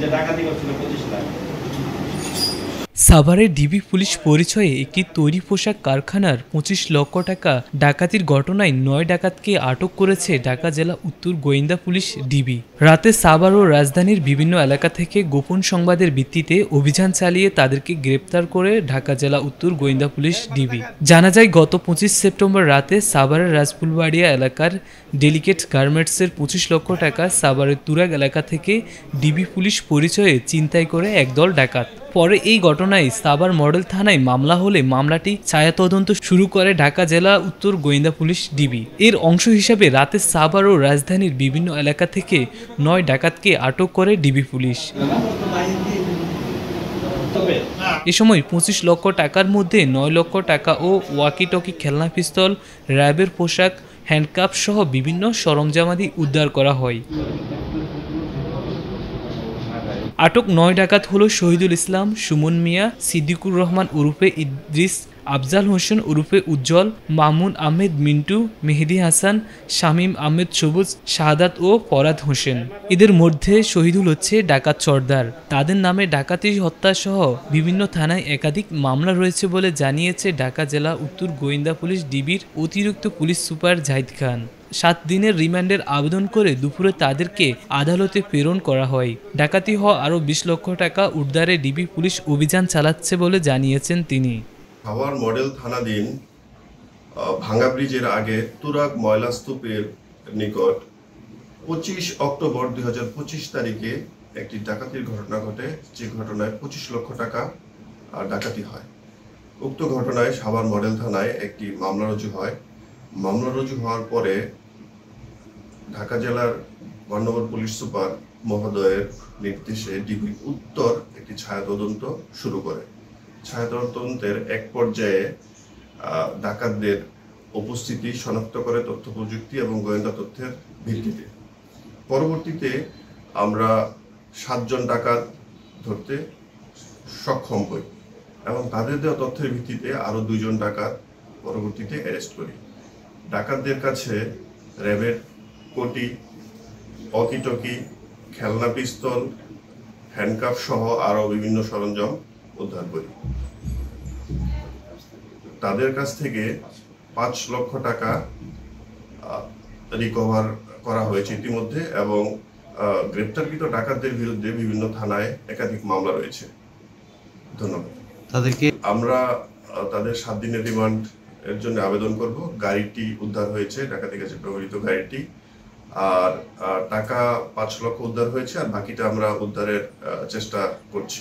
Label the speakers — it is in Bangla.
Speaker 1: যে ডাকাতি করছিল 25 লাখ।
Speaker 2: সাভারের ডিবি পুলিশ পরিচয়ে একটি তৈরি পোশাক কারখানার 25 লক্ষ টাকা ডাকাতির ঘটনায় 9 ডাকাতকে আটক করেছে ঢাকা জেলা উত্তর গোয়েন্দা পুলিশ ডিবি। রাতে সাভার ও রাজধানীর বিভিন্ন এলাকা থেকে গোপন সংবাদের ভিত্তিতে অভিযান চালিয়ে তাদেরকে গ্রেপ্তার করে ঢাকা জেলা উত্তর গোয়েন্দা পুলিশ ডিবি। জানা যায় গত 25 সেপ্টেম্বর রাতে সাভারের রাজফুলবাড়িয়া এলাকার ডেলিকেট গার্মেন্টসের 25 লক্ষ টাকা সাভারের তুরাগ এলাকা থেকে ডিবি পুলিশ পরিচয়ে ছিনতাই করে একদল ডাকাত। পরে এই ঘটনায় সাভার মডেল থানায় মামলা হলে মামলাটি ছায়া তদন্ত শুরু করে ঢাকা জেলা উত্তর গোয়েন্দা পুলিশ ডিবি। এর অংশ হিসেবে রাতে সাভার ও রাজধানীর বিভিন্ন এলাকা থেকে 9 ডাকাতকে আটক করে ডিবি পুলিশ। এ সময় 25 লক্ষ টাকার মধ্যে 9 লক্ষ টাকা ও ওয়াকিটকি, খেলনা পিস্তল, র্যাবের পোশাক, হ্যান্ডকাপ সহ বিভিন্ন সরঞ্জামাদি উদ্ধার করা হয়। আটক 9 ডাকাত হলো শহীদুল ইসলাম, সুমন মিয়া, সিদ্দিকুর রহমান ওরফে ইদ্রিস, আফজাল হোসেন ওরফে উজ্জ্বল, মামুন আহমেদ মিন্টু, মেহেদি হাসান, শামীম আহমেদ সবুজ, শাহাদাত ও ফরাদ হোসেন। এদের মধ্যে শহীদুল হচ্ছে ডাকাত সর্দার। তাদের নামে ডাকাতি, হত্যা সহ বিভিন্ন থানায় একাধিক মামলা রয়েছে বলে জানিয়েছে ঢাকা জেলা উত্তর গোয়েন্দা পুলিশ ডিবির অতিরিক্ত পুলিশ সুপার জাহিদ খান। 7 দিনের রিমান্ডের আবেদন করে দুপুরে তাদেরকে আদালতে প্রেরণ করা হয়। ডাকাতি হওয়া আরও 20 লক্ষ টাকা উদ্ধারে ডিবি পুলিশ অভিযান চালাচ্ছে বলে জানিয়েছেন তিনি।
Speaker 3: সাভার মডেল থানাধীন ভাঙ্গা ব্রিজের আগে তুরাগ ময়লা স্তূপের নিকট 25 অক্টোবর 2025 তারিখে একটি ডাকাতির ঘটনা ঘটে, যে ঘটনায় 25 লক্ষ টাকা ডাকাতি হয়। উক্ত ঘটনায় সাভার মডেল থানায় একটি মামলা রুজু হয়। মামলা রুজু হওয়ার পরে ঢাকা জেলার মাননীয় পুলিশ সুপার মহোদয়ের নির্দেশে ডিবি উত্তর একটি ছায়া তদন্ত শুরু করে। ছায়া তদন্তের এক পর্যায়ে ডাকাতদের উপস্থিতি শনাক্ত করে তথ্য প্রযুক্তি এবং গোয়েন্দা তথ্যের ভিত্তিতে। পরবর্তীতে আমরা 7 জন ডাকাত ধরতে সক্ষম হই এবং তাদের দেওয়া তথ্যের ভিত্তিতে আরও 2 জন ডাকাত পরবর্তীতে অ্যারেস্ট করি। ডাকাতদের কাছে র্যাবের কোটি, ওয়াকিটকি, খেলনা পিস্তল, হ্যান্ডকাপ সহ আরও বিভিন্ন সরঞ্জাম উদ্ধার করি। তাদের কাছ থেকে 5 লক্ষ টাকা রিকভার করা হয়েছে ইতিমধ্যে এবং গ্রেপ্তারকৃত ডাকাতদের বিরুদ্ধে বিভিন্ন থানায় একাধিক মামলা রয়েছে। ধন্যবাদ। আমরা তাদের 7 দিনের রিমান্ড এর জন্য আবেদন করব। গাড়িটি উদ্ধার হয়েছে, ডাকাতির কাছে ব্যবহৃত গাড়িটি, আর টাকা 5 লক্ষ উদ্ধার হয়েছে, আর বাকিটা আমরা উদ্ধারের চেষ্টা করছি।